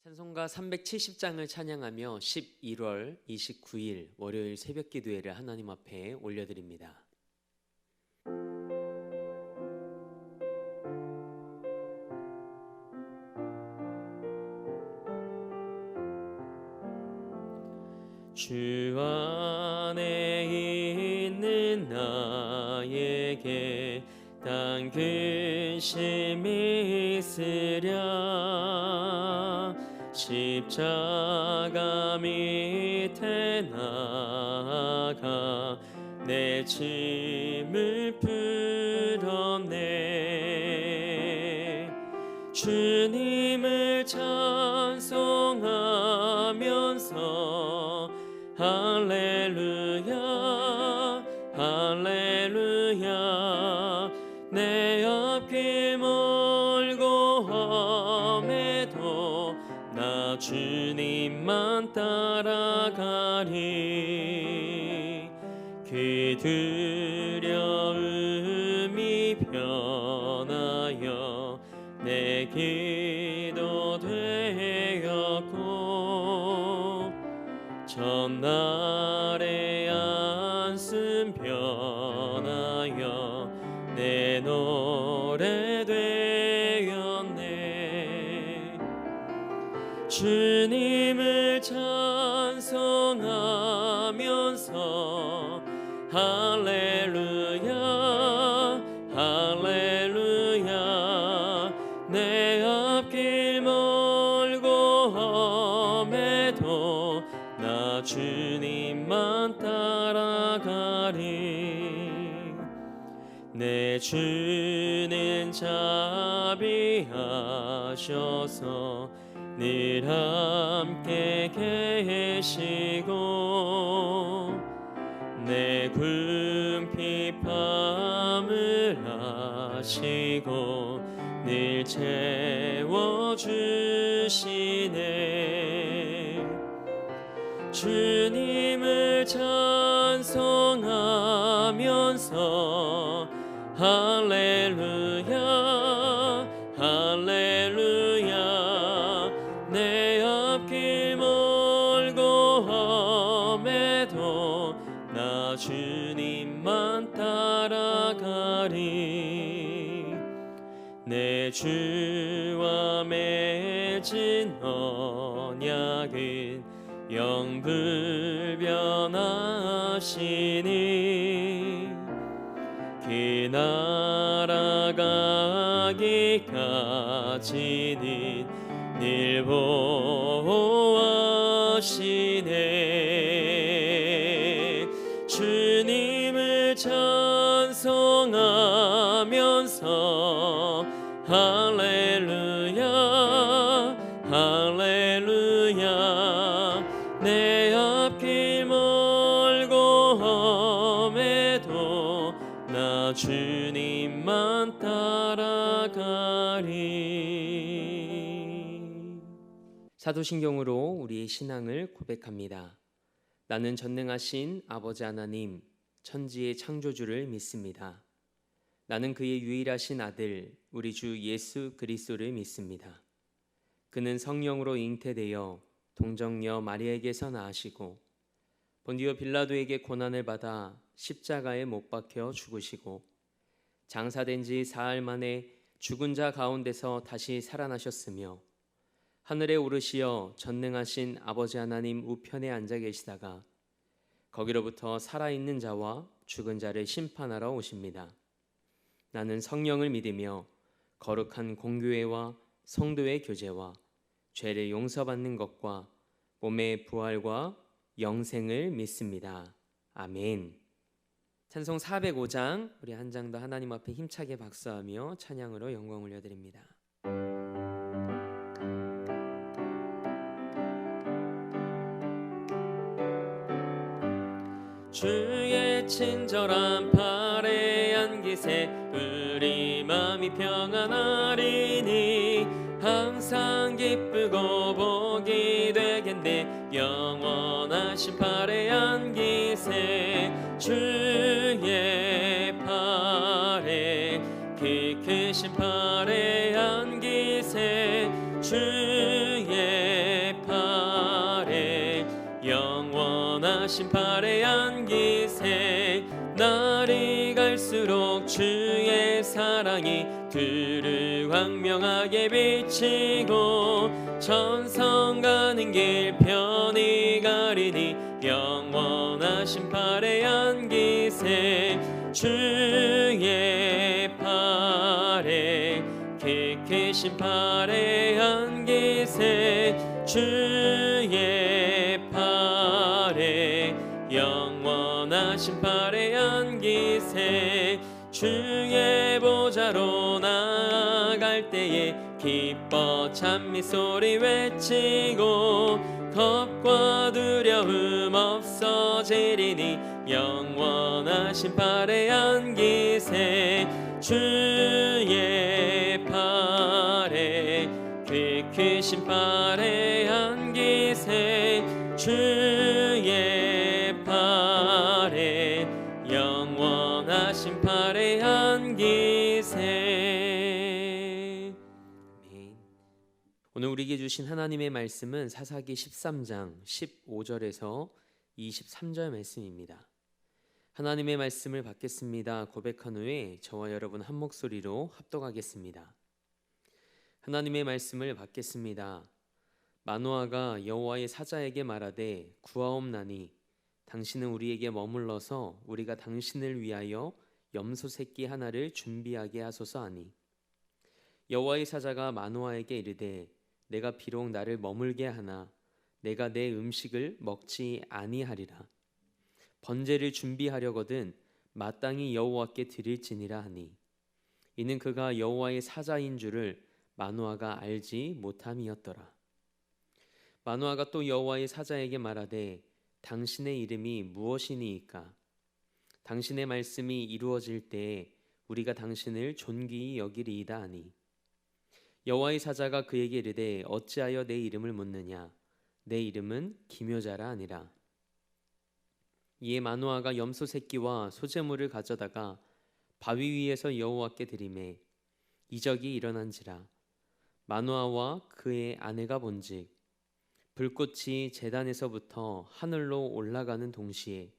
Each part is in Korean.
찬송가 370장을 찬양하며 11월 29일 월요일 새벽 기도회를 하나님 앞에 올려드립니다. 주 안에 있는 나에게 단 근심이 있으랴 십자가 밑에 나가 내 짐을 풀었네. 주님을 찬송하면서 할렐루야 할렐루야 내 앞길 멀고 험해도 나 주님만 따라가리. 그 두려움이 변하여 내 기도 되었고 전날의 안숨 변하여 내 노래 되었네. 주님을 찬송하면서 할렐루야 할렐루야 내 앞길 멀고 험해도 나 주님만 따라가리. 내 주는 자비하셔서 늘 함께 계시고 내 궁핍함을 아시고 늘 채워주시네. 주님을 찬송하면서 할렐루야 할렐루야 내 앞길 멀고 험해도 나 주님만 따라가리. 내 주와 맺은 언약은 영불변하시니 그 날아가기까지는 늘 보호하시네. 주님을 찬송하면서 할렐루야 할렐루야 내 앞길 멀고 험해도 나 주님만 따라가리. 사도신경으로 우리의 신앙을 고백합니다. 나는 전능하신 아버지 하나님 천지의 창조주를 믿습니다. 나는 그의 유일하신 아들 우리 주 예수 그리스도를 믿습니다. 그는 성령으로 잉태되어 동정녀 마리아에게서 나으시고 본디오 빌라도에게 고난을 받아 십자가에 못 박혀 죽으시고 장사된 지 사흘 만에 죽은 자 가운데서 다시 살아나셨으며 하늘에 오르시어 전능하신 아버지 하나님 우편에 앉아 계시다가 거기로부터 살아있는 자와 죽은 자를 심판하러 오십니다. 나는 성령을 믿으며 거룩한 공교회와 성도의 교제와 죄를 용서받는 것과 몸의 부활과 영생을 믿습니다. 아멘. 찬송 405장 우리 한 장 더 하나님 앞에 힘차게 박수하며 찬양으로 영광 올려드립니다. 주의 친절한 팔에 안기세 우리 맘이 평안하리니 항상 기쁘고 복이 되겠네. 영원하신 팔에 안기세 주의 팔에 그 크신 팔에 안기세 주의 영원하신 팔에 안기세. 날이 갈수록 주의 사랑이 들을 광명하게 비치고 천성 가는 길 편히 가리니 영원하신 팔에 안기세. 주의 팔에 깊으신 팔에 안기세. 주의 팔에 영원하신 팔에 안기세. 주의 보좌로 나아갈 때에 기뻐 찬미 소리 외치고 겁과 두려움 없어지리니 영원하신 팔에 안기세. 주의 팔에 크신 팔에 안기세. 주의 팔에 영원하신 팔에 안기세. 아멘. 오늘 우리에게 주신 하나님의 말씀은 사사기 13장 15절에서 23절 말씀입니다. 하나님의 말씀을 받겠습니다. 고백한 후에 저와 여러분 한 목소리로 합독하겠습니다. 하나님의 말씀을 받겠습니다. 마노아가 여호와의 사자에게 말하되 구하옵나니 당신은 우리에게 머물러서 우리가 당신을 위하여 염소 새끼 하나를 준비하게 하소서 하니 여호와의 사자가 마노아에게 이르되 내가 비록 나를 머물게 하나 내가 내 음식을 먹지 아니하리라. 번제를 준비하려거든 마땅히 여호와께 드릴지니라 하니 이는 그가 여호와의 사자인 줄을 마노아가 알지 못함이었더라. 마노아가 또 여호와의 사자에게 말하되 당신의 이름이 무엇이니이까? 당신의 말씀이 이루어질 때에 우리가 당신을 존귀히 여기리이다 하니 여호와의 사자가 그에게 이르되 어찌하여 내 이름을 묻느냐? 내 이름은 기묘자라 하니라. 이에 마노아가 염소 새끼와 소제물을 가져다가 바위 위에서 여호와께 드리매 이적이 일어난지라. 마노아와 그의 아내가 본즉 불꽃이 제단에서부터 하늘로 올라가는 동시에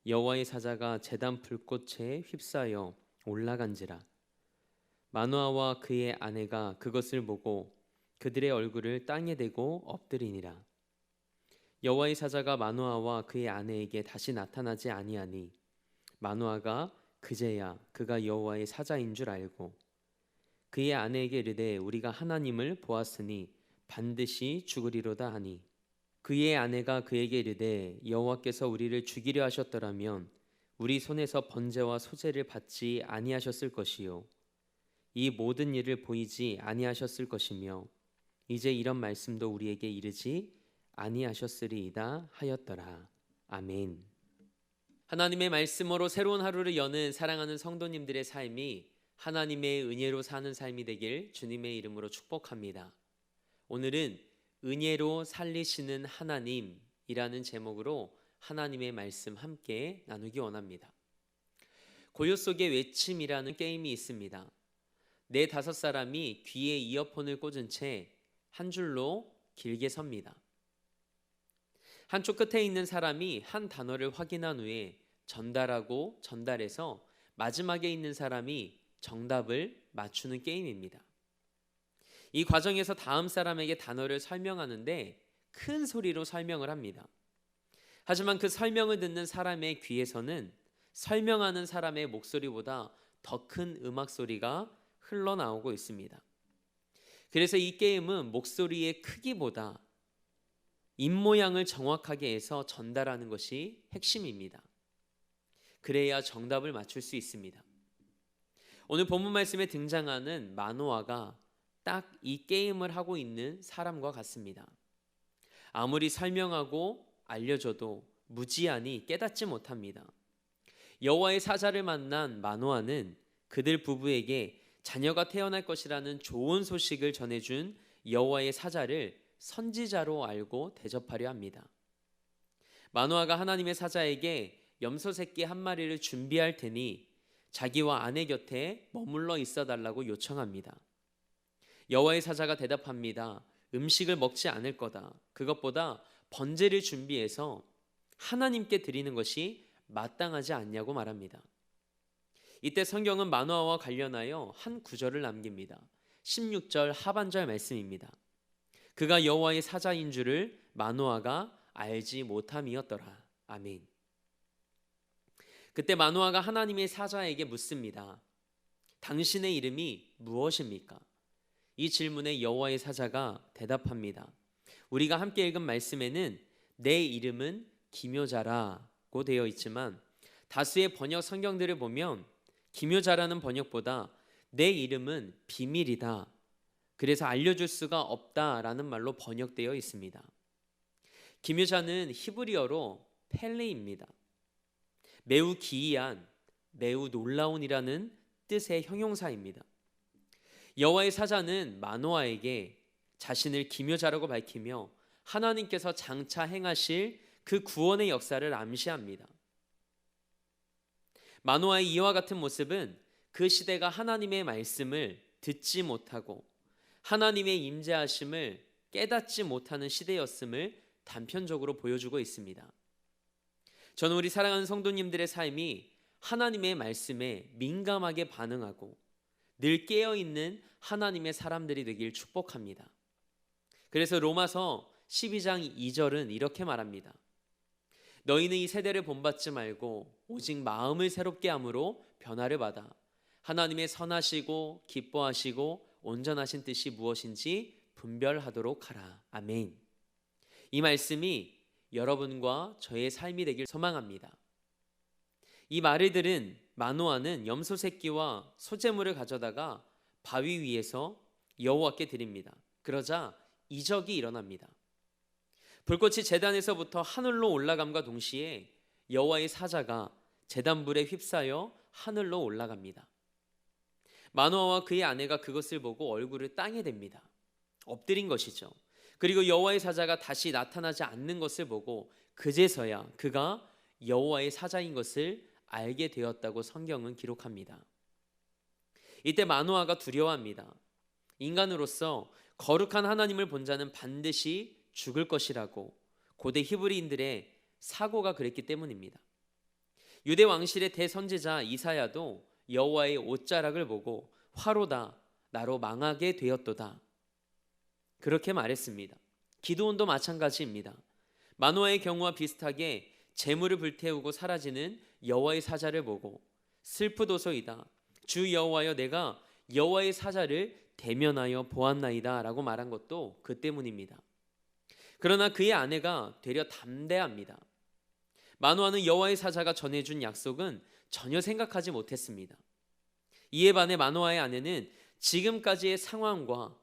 여호와의 사자가 제단 불꽃에 휩싸여 올라간지라. 마노아와 그의 아내가 그것을 보고 그들의 얼굴을 땅에 대고 엎드리니라. 여호와의 사자가 마노아와 그의 아내에게 다시 나타나지 아니하니 마노아가 그제야 그가 여호와의 사자인 줄 알고 그의 아내에게 이르되 우리가 하나님을 보았으니 반드시 죽으리로다 하니 그의 아내가 그에게 이르되 여호와께서 우리를 죽이려 하셨더라면 우리 손에서 번제와 소제를 받지 아니하셨을 것이요 이 모든 일을 보이지 아니하셨을 것이며 이제 이런 말씀도 우리에게 이르지 아니하셨으리이다 하였더라. 아멘. 하나님의 말씀으로 새로운 하루를 여는 사랑하는 성도님들의 삶이 하나님의 은혜로 사는 삶이 되길 주님의 이름으로 축복합니다. 오늘은 은혜로 살리시는 하나님이라는 제목으로 하나님의 말씀 함께 나누기 원합니다. 고요 속의 외침이라는 게임이 있습니다. 4-5사람이 귀에 이어폰을 꽂은 채 한 줄로 길게 섭니다. 한쪽 끝에 있는 사람이 한 단어를 확인한 후에 전달하고 전달해서 마지막에 있는 사람이 정답을 맞추는 게임입니다. 이 과정에서 다음 사람에게 단어를 설명하는데 큰 소리로 설명을 합니다. 하지만 그 설명을 듣는 사람의 귀에서는 설명하는 사람의 목소리보다 더 큰 음악 소리가 흘러나오고 있습니다. 그래서 이 게임은 목소리의 크기보다 입모양을 정확하게 해서 전달하는 것이 핵심입니다. 그래야 정답을 맞출 수 있습니다. 오늘 본문 말씀에 등장하는 마노아가 딱 이 게임을 하고 있는 사람과 같습니다. 아무리 설명하고 알려줘도 무지하니 깨닫지 못합니다. 여호와의 사자를 만난 마노아는 그들 부부에게 자녀가 태어날 것이라는 좋은 소식을 전해준 여호와의 사자를 선지자로 알고 대접하려 합니다. 마노아가 하나님의 사자에게 염소 새끼 한 마리를 준비할 테니 자기와 아내 곁에 머물러 있어 달라고 요청합니다. 여호와의 사자가 대답합니다. 음식을 먹지 않을 거다. 그것보다 번제를 준비해서 하나님께 드리는 것이 마땅하지 않냐고 말합니다. 이때 성경은 마노아와 관련하여 한 구절을 남깁니다. 16절 하반절 말씀입니다. 그가 여호와의 사자인 줄을 마노아가 알지 못함이었더라. 아멘. 그때 마노아가 하나님의 사자에게 묻습니다. 당신의 이름이 무엇입니까? 이 질문에 여호와의 사자가 대답합니다. 우리가 함께 읽은 말씀에는 내 이름은 기묘자라고 되어 있지만 다수의 번역 성경들을 보면 기묘자라는 번역보다 내 이름은 비밀이다, 그래서 알려줄 수가 없다라는 말로 번역되어 있습니다. 기묘자는 히브리어로 펠레입니다. 매우 기이한, 매우 놀라운이라는 뜻의 형용사입니다. 여호와의 사자는 마노아에게 자신을 기묘자라고 밝히며 하나님께서 장차 행하실 그 구원의 역사를 암시합니다. 마노아의 이와 같은 모습은 그 시대가 하나님의 말씀을 듣지 못하고 하나님의 임재하심을 깨닫지 못하는 시대였음을 단편적으로 보여주고 있습니다. 저는 우리 사랑하는 성도님들의 삶이 하나님의 말씀에 민감하게 반응하고 늘 깨어있는 하나님의 사람들이 되길 축복합니다. 그래서 로마서 12장 2절은 이렇게 말합니다. 너희는 이 세대를 본받지 말고 오직 마음을 새롭게 함으로 변화를 받아 하나님의 선하시고 기뻐하시고 온전하신 뜻이 무엇인지 분별하도록 하라. 아멘. 이 말씀이 여러분과 저의 삶이 되길 소망합니다. 이 말을 들은 마노아는 염소 새끼와 소재물을 가져다가 바위 위에서 여호와께 드립니다. 그러자 이적이 일어납니다. 불꽃이 제단에서부터 하늘로 올라감과 동시에 여호와의 사자가 제단불에 휩싸여 하늘로 올라갑니다. 마노아와 그의 아내가 그것을 보고 얼굴을 땅에 댑니다. 엎드린 것이죠. 그리고 여호와의 사자가 다시 나타나지 않는 것을 보고 그제서야 그가 여호와의 사자인 것을 알게 되었다고 성경은 기록합니다. 이때 마노아가 두려워합니다. 인간으로서 거룩한 하나님을 본 자는 반드시 죽을 것이라고 고대 히브리인들의 사고가 그랬기 때문입니다. 유대 왕실의 대선지자 이사야도 여호와의 옷자락을 보고 화로다, 나로 망하게 되었도다, 그렇게 말했습니다. 기드온도 마찬가지입니다. 마노아의 경우와 비슷하게 재물을 불태우고 사라지는 여호와의 사자를 보고 슬프도소이다, 주 여호와여 내가 여호와의 사자를 대면하여 보았나이다 라고 말한 것도 그 때문입니다. 그러나 그의 아내가 되려 담대합니다. 마노아는 여호와의 사자가 전해준 약속은 전혀 생각하지 못했습니다. 이에 반해 마노아의 아내는 지금까지의 상황과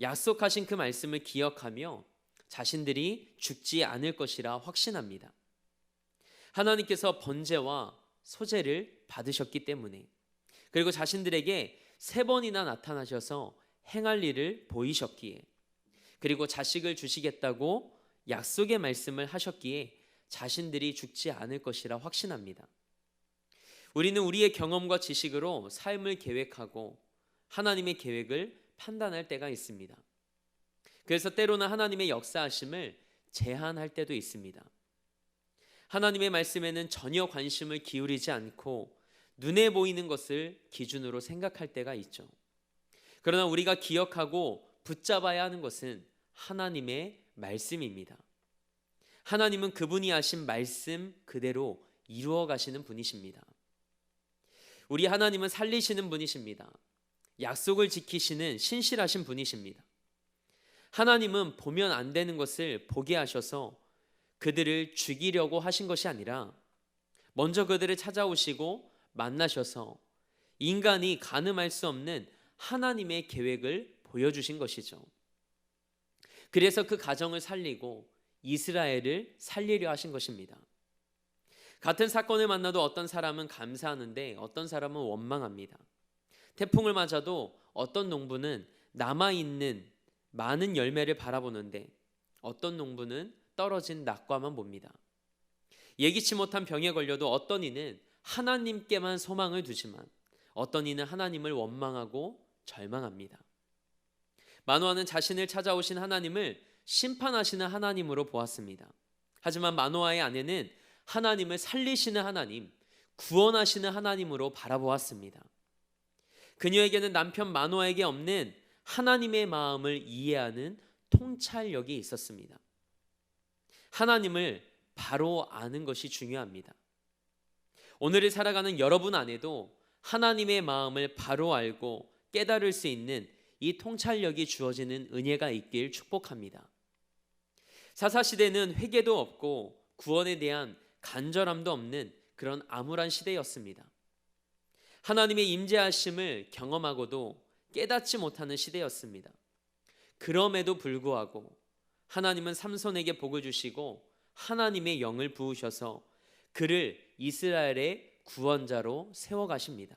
약속하신 그 말씀을 기억하며 자신들이 죽지 않을 것이라 확신합니다. 하나님께서 번제와 소제를 받으셨기 때문에, 그리고 자신들에게 3번이나 나타나셔서 행할 일을 보이셨기에, 그리고 자식을 주시겠다고 약속의 말씀을 하셨기에 자신들이 죽지 않을 것이라 확신합니다. 우리는 우리의 경험과 지식으로 삶을 계획하고 하나님의 계획을 판단할 때가 있습니다. 그래서 때로는 하나님의 역사하심을 제한할 때도 있습니다. 하나님의 말씀에는 전혀 관심을 기울이지 않고 눈에 보이는 것을 기준으로 생각할 때가 있죠. 그러나 우리가 기억하고 붙잡아야 하는 것은 하나님의 말씀입니다. 하나님은 그분이 하신 말씀 그대로 이루어 가시는 분이십니다. 우리 하나님은 살리시는 분이십니다. 약속을 지키시는 신실하신 분이십니다. 하나님은 보면 안 되는 것을 보게 하셔서 그들을 죽이려고 하신 것이 아니라 먼저 그들을 찾아오시고 만나셔서 인간이 가늠할 수 없는 하나님의 계획을 보여주신 것이죠. 그래서 그 가정을 살리고 이스라엘을 살리려 하신 것입니다. 같은 사건을 만나도 어떤 사람은 감사하는데 어떤 사람은 원망합니다. 태풍을 맞아도 어떤 농부는 남아있는 많은 열매를 바라보는데 어떤 농부는 떨어진 낙과만 봅니다. 예기치 못한 병에 걸려도 어떤 이는 하나님께만 소망을 두지만 어떤 이는 하나님을 원망하고 절망합니다. 마노아는 자신을 찾아오신 하나님을 심판하시는 하나님으로 보았습니다. 하지만 마노아의 아내는 하나님을 살리시는 하나님, 구원하시는 하나님으로 바라보았습니다. 그녀에게는 남편 마노아에게 없는 하나님의 마음을 이해하는 통찰력이 있었습니다. 하나님을 바로 아는 것이 중요합니다. 오늘을 살아가는 여러분 안에도 하나님의 마음을 바로 알고 깨달을 수 있는 이 통찰력이 주어지는 은혜가 있길 축복합니다. 사사시대는 회개도 없고 구원에 대한 간절함도 없는 그런 암울한 시대였습니다. 하나님의 임재하심을 경험하고도 깨닫지 못하는 시대였습니다. 그럼에도 불구하고 하나님은 삼손에게 복을 주시고 하나님의 영을 부으셔서 그를 이스라엘의 구원자로 세워가십니다.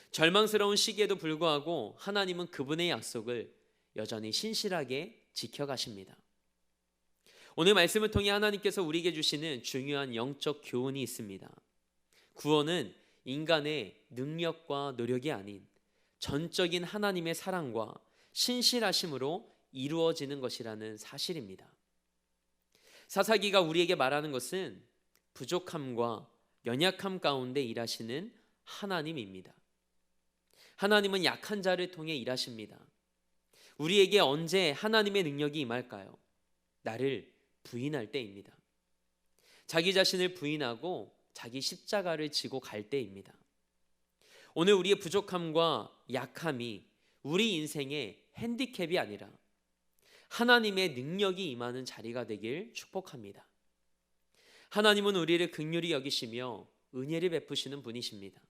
절망스러운 시기에도 불구하고 하나님은 그분의 약속을 여전히 신실하게 지켜가십니다. 오늘 말씀을 통해 하나님께서 우리에게 주시는 중요한 영적 교훈이 있습니다. 구원은 인간의 능력과 노력이 아닌 전적인 하나님의 사랑과 신실하심으로 이루어지는 것이라는 사실입니다. 사사기가 우리에게 말하는 것은 부족함과 연약함 가운데 일하시는 하나님입니다. 하나님은 약한 자를 통해 일하십니다. 우리에게 언제 하나님의 능력이 임할까요? 나를 부인할 때입니다. 자기 자신을 부인하고 자기 십자가를 지고 갈 때입니다. 오늘 우리의 부족함과 약함이 우리 인생의 핸디캡이 아니라 하나님의 능력이 임하는 자리가 되길 축복합니다. 하나님은 우리를 긍휼히 여기시며 은혜를 베푸시는 분이십니다.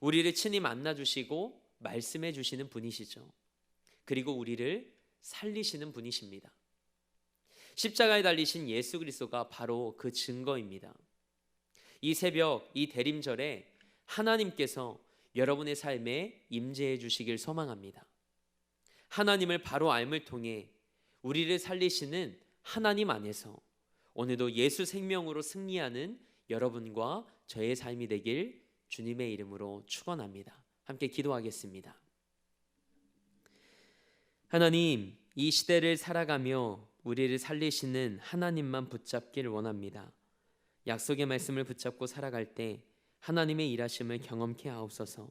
우리를 친히 만나주시고 말씀해 주시는 분이시죠. 그리고 우리를 살리시는 분이십니다. 십자가에 달리신 예수 그리스도가 바로 그 증거입니다. 이 새벽, 이 대림절에 하나님께서 여러분의 삶에 임재해 주시길 소망합니다. 하나님을 바로 알을 통해 우리를 살리시는 하나님 안에서 오늘도 예수 생명으로 승리하는 여러분과 저의 삶이 되길 주님의 이름으로 축원합니다. 함께 기도하겠습니다. 하나님, 이 시대를 살아가며 우리를 살리시는 하나님만 붙잡길 원합니다. 약속의 말씀을 붙잡고 살아갈 때 하나님의 일하심을 경험케 하옵소서.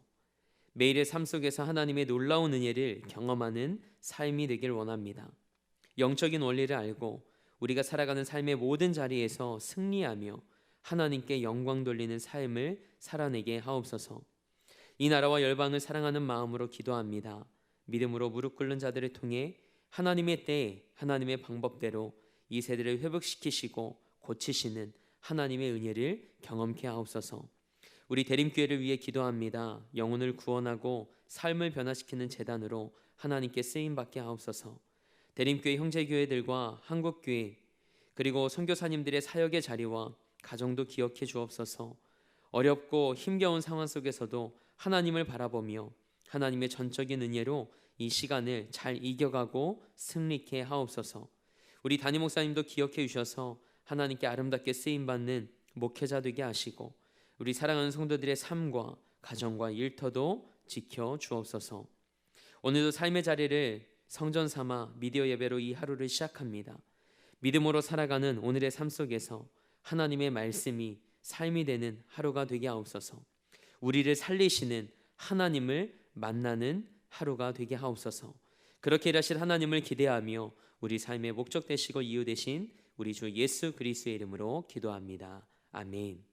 매일의 삶 속에서 하나님의 놀라운 은혜를 경험하는 삶이 되길 원합니다. 영적인 원리를 알고 우리가 살아가는 삶의 모든 자리에서 승리하며 하나님께 영광 돌리는 삶을 살아내게 하옵소서. 이 나라와 열방을 사랑하는 마음으로 기도합니다. 믿음으로 무릎 꿇는 자들을 통해 하나님의 때에 하나님의 방법대로 이 세대를 회복시키시고 고치시는 하나님의 은혜를 경험케 하옵소서. 우리 대림교회를 위해 기도합니다. 영혼을 구원하고 삶을 변화시키는 제단으로 하나님께 쓰임받게 하옵소서. 대림교회 형제교회들과 한국교회 그리고 선교사님들의 사역의 자리와 가정도 기억해 주옵소서. 어렵고 힘겨운 상황 속에서도 하나님을 바라보며 하나님의 전적인 은혜로 이 시간을 잘 이겨가고 승리케 하옵소서. 우리 담임 목사님도 기억해 주셔서 하나님께 아름답게 쓰임받는 목회자 되게 하시고 우리 사랑하는 성도들의 삶과 가정과 일터도 지켜 주옵소서. 오늘도 삶의 자리를 성전 삼아 미디어 예배로 이 하루를 시작합니다. 믿음으로 살아가는 오늘의 삶 속에서 하나님의 말씀이 삶이 되는 하루가 되게 하옵소서. 우리를 살리시는 하나님을 만나는 하루가 되게 하옵소서. 그렇게 일하실 하나님을 기대하며 우리 삶의 목적 되시고 이유 되신 우리 주 예수 그리스도의 이름으로 기도합니다. 아멘.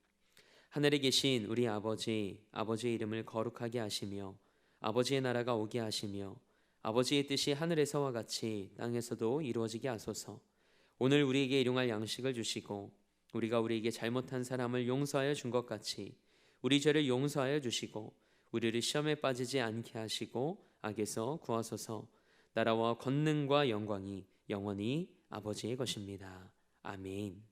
하늘에 계신 우리 아버지의 이름을 거룩하게 하시며 아버지의 나라가 오게 하시며 아버지의 뜻이 하늘에서와 같이 땅에서도 이루어지게 하소서. 오늘 우리에게 일용할 양식을 주시고 우리가 우리에게 잘못한 사람을 용서하여 준 것 같이 우리 죄를 용서하여 주시고 우리를 시험에 빠지지 않게 하시고 악에서 구하소서. 나라와 권능과 영광이 영원히 아버지의 것입니다. 아멘.